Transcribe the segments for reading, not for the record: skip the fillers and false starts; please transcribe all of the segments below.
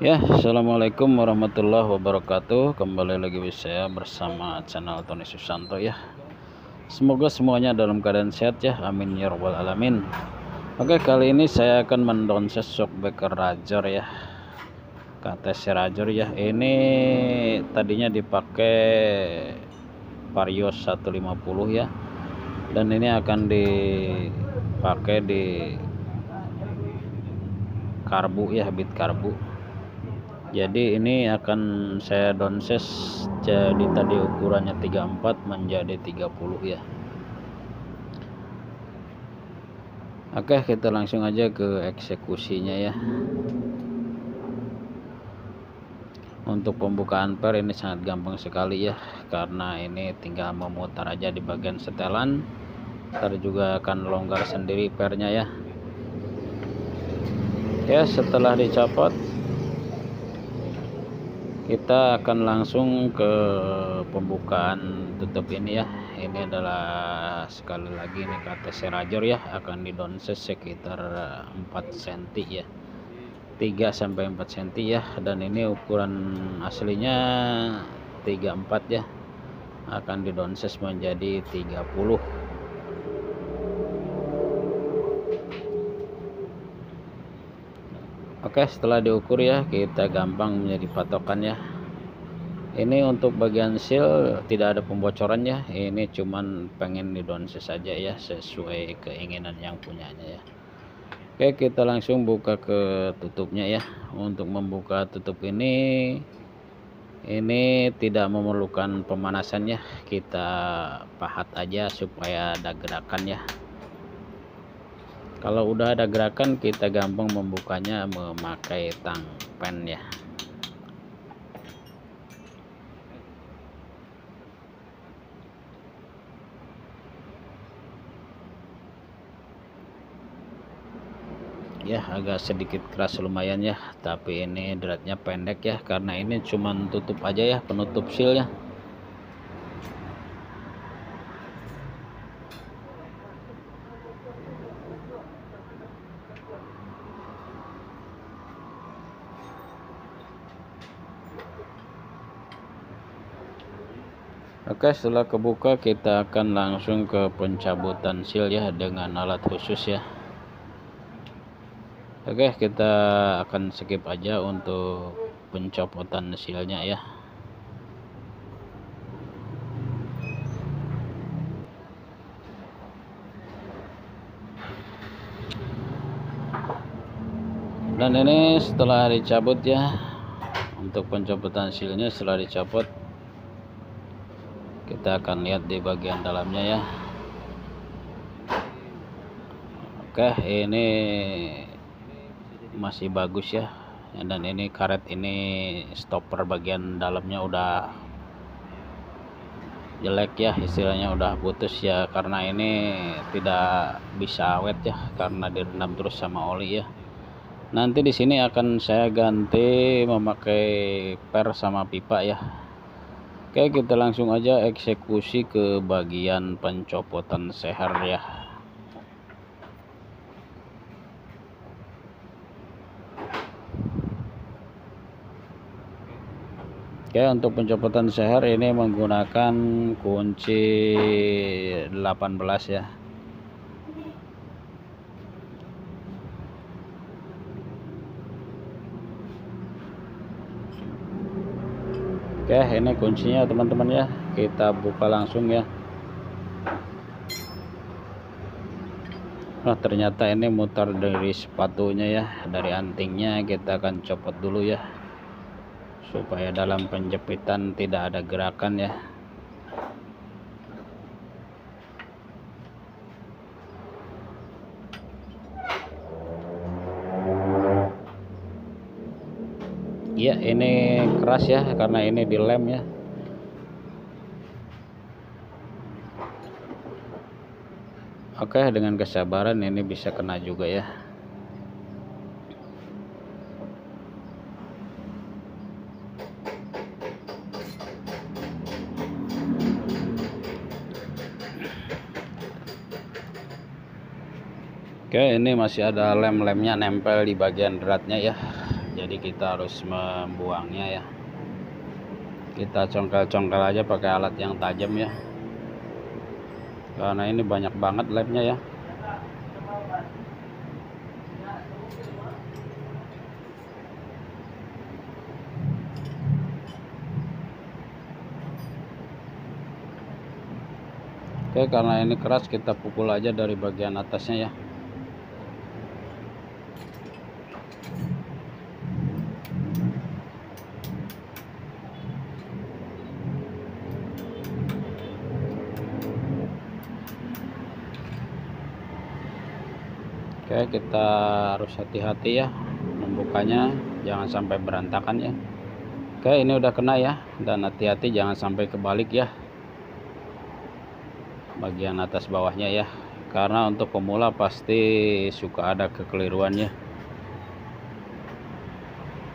Ya, assalamualaikum warahmatullahi wabarakatuh. Kembali lagi saya bersama channel Tony Susanto ya. Semoga semuanya dalam keadaan sehat ya, amin ya rabbal alamin. Oke, kali ini saya akan mendownsize shockbreaker Razer ya, KTC Razer ya. Ini tadinya dipakai Vario 150 ya, dan ini akan dipakai di karbu ya, bit karbu. Jadi ini akan saya downsize, jadi tadi ukurannya 34 menjadi 30 ya. Oke, kita langsung aja ke eksekusinya ya. Untuk pembukaan per ini sangat gampang sekali ya, karena ini tinggal memutar aja di bagian setelan, ntar juga akan longgar sendiri pernya ya. Ya, setelah dicopot kita akan langsung ke pembukaan tutup ini ya. Ini adalah sekali lagi ini KTC Razer ya, akan di downsize sekitar 4 cm ya, 3 sampai 4 cm ya, dan ini ukuran aslinya 34 ya, akan di downsize menjadi 30. Oke, setelah diukur ya, kita gampang menjadi patokan ya. Ini untuk bagian seal tidak ada pembocoran ya, ini cuman pengen di downsize saja ya, sesuai keinginan yang punyanya ya. Oke, kita langsung buka ke tutupnya ya. Untuk membuka tutup ini tidak memerlukan pemanasan ya, kita pahat aja supaya ada gerakan ya. Kalau udah ada gerakan, kita gampang membukanya memakai tang pen ya. Ya, agak sedikit keras lumayan ya, tapi ini dratnya pendek ya, karena ini cuman tutup aja ya, penutup seal ya. Oke, setelah kebuka kita akan langsung ke pencabutan seal ya, dengan alat khusus ya. Oke, kita akan skip aja untuk pencopotan sealnya ya. Dan ini setelah dicabut ya, untuk pencopotan sealnya setelah dicopot, kita akan lihat di bagian dalamnya ya. Oke, ini masih bagus ya, dan ini karet ini stopper bagian dalamnya udah jelek ya, istilahnya udah putus ya, karena ini tidak bisa awet ya, karena direndam terus sama oli ya. Nanti di sini akan saya ganti memakai per sama pipa ya. Oke, kita langsung aja eksekusi ke bagian pencopotan seher ya. Oke, untuk pencopotan seher ini menggunakan kunci 18 ya. Oke, ini kuncinya teman-teman ya, kita buka langsung ya. Nah, ternyata ini mutar dari sepatunya ya, dari antingnya. Kita akan copot dulu ya, supaya dalam penjepitan tidak ada gerakan ya. Iya, ini keras ya, karena ini dilem ya. Oke, dengan kesabaran ini bisa kena juga ya. Oke, ini masih ada lem-lemnya nempel di bagian dratnya ya. jadi kita harus membuangnya ya. Kita congkel-congkel aja pakai alat yang tajam ya, karena ini banyak banget lemnya ya. Oke, karena ini keras kita pukul aja dari bagian atasnya ya. Oke, kita harus hati-hati ya membukanya, jangan sampai berantakan ya. Oke, ini udah kena ya, dan hati-hati jangan sampai kebalik ya bagian atas bawahnya ya, karena untuk pemula pasti suka ada kekeliruannya.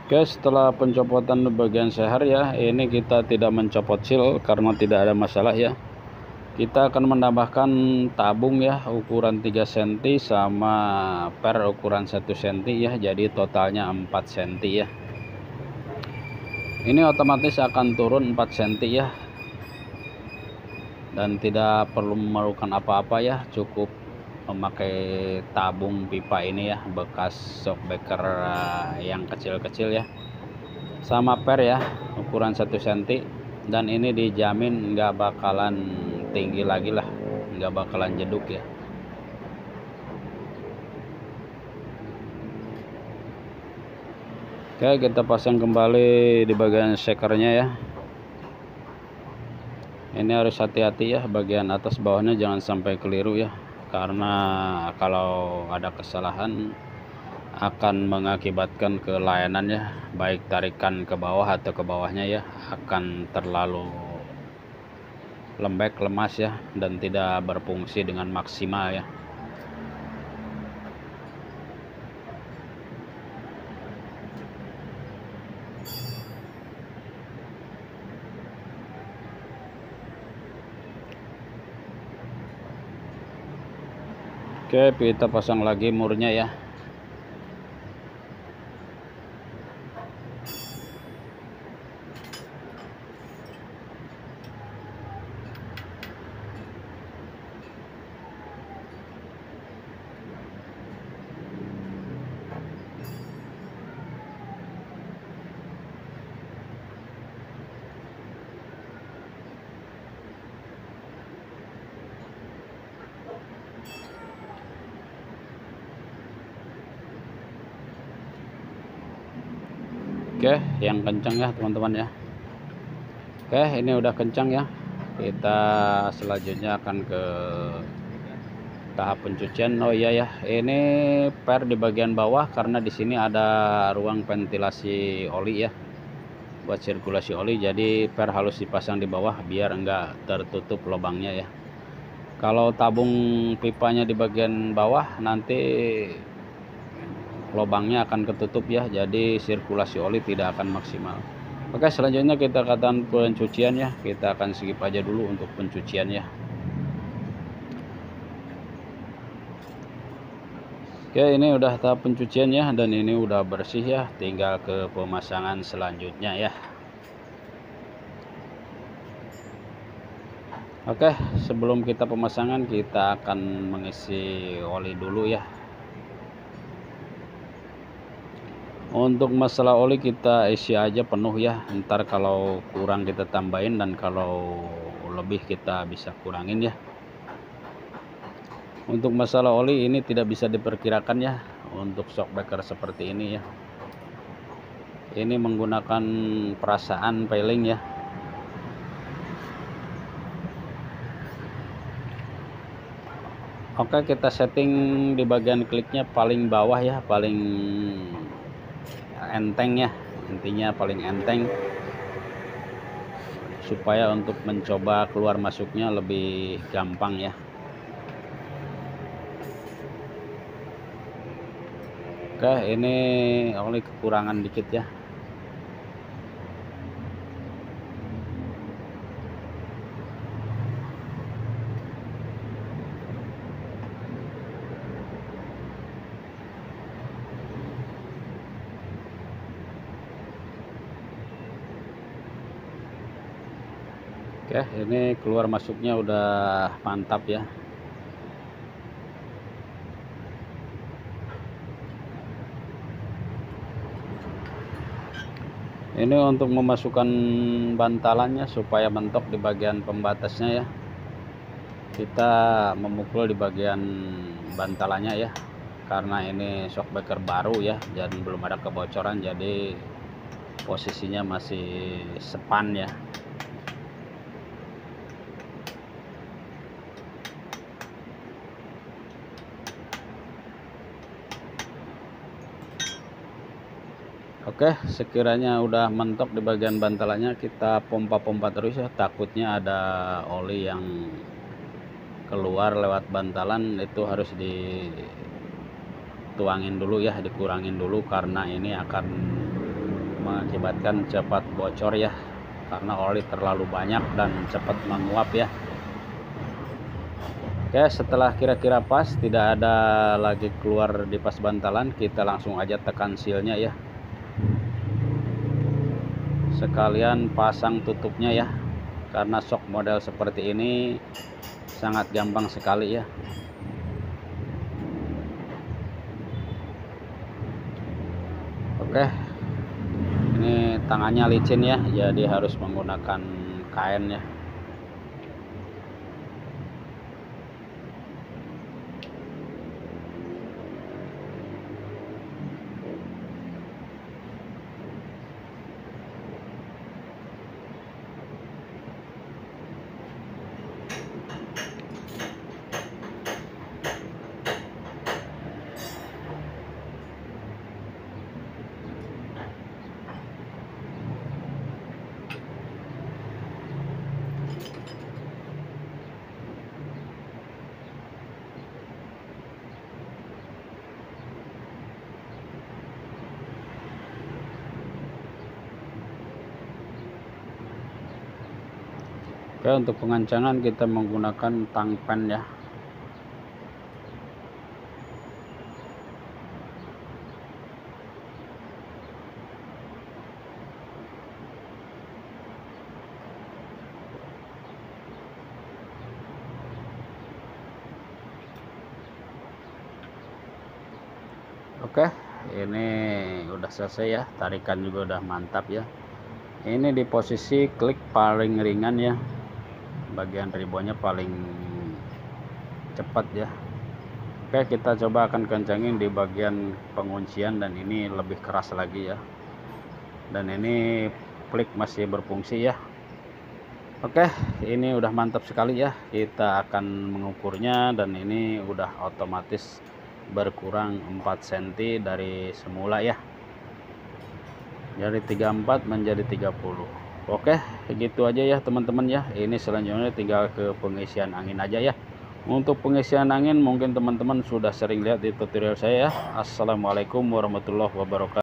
Oke, setelah pencopotan bagian seher ya, ini kita tidak mencopot seal karena tidak ada masalah ya. Kita akan menambahkan tabung ya ukuran 3 cm sama per ukuran 1 cm ya, jadi totalnya 4 cm ya. Ini otomatis akan turun 4 cm ya, dan tidak perlu memerlukan apa-apa ya, cukup memakai tabung pipa ini ya, bekas shockbreaker yang kecil-kecil ya, sama per ya ukuran 1 cm, dan ini dijamin nggak bakalan tinggi lagi lah, nggak bakalan jeduk ya. Oke, kita pasang kembali di bagian shakernya ya. Ini harus hati-hati ya, bagian atas bawahnya jangan sampai keliru ya, karena kalau ada kesalahan akan mengakibatkan kelayanannya, baik tarikan ke bawah atau ke bawahnya ya, akan terlalu lembek, lemas ya, dan tidak berfungsi dengan maksimal ya. Oke, kita pasang lagi murnya ya. Oke, yang kencang ya teman-teman ya. Oke, ini udah kencang ya. Kita selanjutnya akan ke tahap pencucian. Oh iya ya, ini per di bagian bawah karena di sini ada ruang ventilasi oli ya, buat sirkulasi oli. Jadi per harus dipasang di bawah biar enggak tertutup lubangnya ya. Kalau tabung pipanya di bagian bawah, nanti lubangnya akan ketutup ya, jadi sirkulasi oli tidak akan maksimal. Oke, selanjutnya kita katakan pencucian ya. Kita akan skip aja dulu untuk pencucian ya. Oke, ini udah tahap pencucian ya, dan ini udah bersih ya, tinggal ke pemasangan selanjutnya ya. Oke, sebelum kita pemasangan kita akan mengisi oli dulu ya. Untuk masalah oli kita isi aja penuh ya, ntar kalau kurang kita tambahin, dan kalau lebih kita bisa kurangin ya. Untuk masalah oli ini tidak bisa diperkirakan ya untuk shockbreaker seperti ini ya. Ini menggunakan perasaan peeling ya. Oke, kita setting di bagian kliknya paling bawah ya, paling enteng ya, intinya paling enteng, supaya untuk mencoba keluar masuknya lebih gampang ya. Oke, ini oli kekurangan dikit ya. Oke, ini keluar masuknya udah mantap ya. Ini untuk memasukkan bantalannya supaya mentok di bagian pembatasnya ya. Kita memukul di bagian bantalannya ya. Karena ini shockbreaker baru ya, dan belum ada kebocoran, jadi posisinya masih sepan ya. Oke, sekiranya udah mentok di bagian bantalannya, kita pompa-pompa terus ya. Takutnya ada oli yang keluar lewat bantalan, itu harus dituangin dulu ya, dikurangin dulu, karena ini akan mengakibatkan cepat bocor ya, karena oli terlalu banyak dan cepat menguap ya. Oke, setelah kira-kira pas, tidak ada lagi keluar di pas bantalan, kita langsung aja tekan sealnya ya. Sekalian pasang tutupnya ya, karena shock model seperti ini sangat gampang sekali ya. Oke, ini tangannya licin ya, jadi harus menggunakan kain ya. Oke, untuk pengancangan kita menggunakan tang pen ya. Oke, ini udah selesai ya, tarikan juga udah mantap ya. Ini di posisi klik paling ringan ya, bagian ribbonnya paling cepat ya. Oke, kita coba akan kencangin di bagian penguncian, dan ini lebih keras lagi ya. Dan ini klik masih berfungsi ya. Oke, ini udah mantap sekali ya. Kita akan mengukurnya, dan ini udah otomatis berkurang 4 cm dari semula ya. Dari 34 menjadi 30. Oke, gitu aja ya teman-teman ya. Ini selanjutnya tinggal ke pengisian angin aja ya. Untuk pengisian angin mungkin teman-teman sudah sering lihat di tutorial saya ya. Assalamualaikum warahmatullahi wabarakatuh.